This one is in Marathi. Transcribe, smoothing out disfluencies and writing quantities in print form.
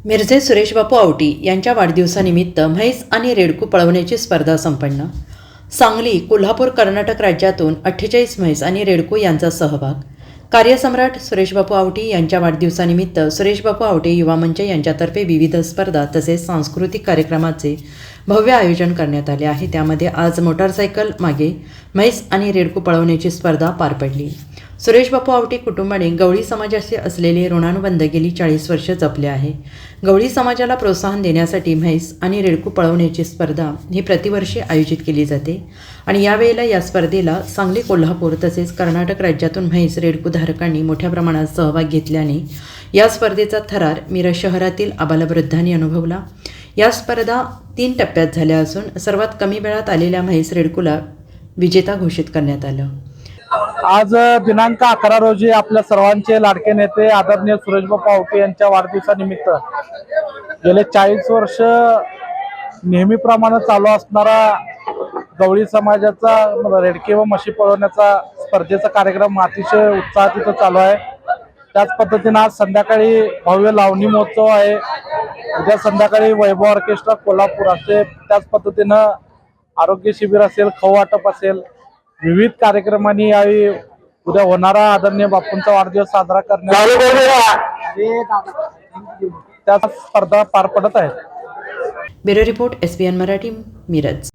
मिरजे सुरेश बापू आवटी यांच्या वाढदिवसानिमित्त म्हैस आणि रेडकू पळवण्याची स्पर्धा संपन्न। सांगली, कोल्हापूर, कर्नाटक राज्यातून 48 म्हैस आणि रेडकू यांचा सहभाग। कार्यसम्राट सुरेश बापू आवटी यांच्या वाढदिवसानिमित्त सुरेश बापू आवटे युवा मंच यांच्यातर्फे विविध स्पर्धा तसेच सांस्कृतिक कार्यक्रमाचे भव्य आयोजन करण्यात आले आहे। त्यामध्ये आज मोटारसायकल मागे म्हैस आणि रेडकू पळवण्याची स्पर्धा पार पडली। सुरेश बापू आवटी कुटुंबाने गवळी समाजाशी असलेले ऋणानुबंध गेली 40 वर्ष जपले आहे। गवळी समाजाला प्रोत्साहन देण्यासाठी म्हैस आणि रेडकू पळवण्याची स्पर्धा ही प्रतिवर्षी आयोजित केली जाते आणि यावेळेला या स्पर्धेला सांगली, कोल्हापूर तसेच कर्नाटक राज्यातून म्हैस रेडकू धारकांनी मोठ्या प्रमाणात सहभाग घेतल्याने या स्पर्धेचा थरार मिरज शहरातील आबालवृद्धांनी अनुभवला। या स्पर्धा 3 टप्प्यात झाल्या असून सर्वात कमी वेळात आलेल्या म्हैस रेडकूला विजेता घोषित करण्यात आलं। आज दिनांक 11 रोजी आपल्या सर्वांचे लाडके नेते आदरणीय सुरेश बापू आवटे यांच्या वाढदिवसानिमित्त गेले 40 वर्ष नेहमीप्रमाणे चालू असणारा गवळी समाजाचा रेडके व म्हशी पळवण्याचा स्पर्धेचा कार्यक्रम अतिशय उत्साहात इथं चालू आहे। त्याच पद्धतीने आज संध्याकाळी भव्य लावणी महोत्सव आहे। उद्या संध्याकाळी वैभव ऑर्केस्ट्रा कोल्हापूर असे, त्याच पद्धतीनं आरोग्य शिबिर असेल, खाऊ वाटप असेल, विविध कार्यक्रमांनी यावेळी उद्या होणारा आदरणीय बापूंचा वाढदिवस साजरा करण्यात त्या स्पर्धा पार पडत आहेत। Bureau report, SBN Marathi, Miraj.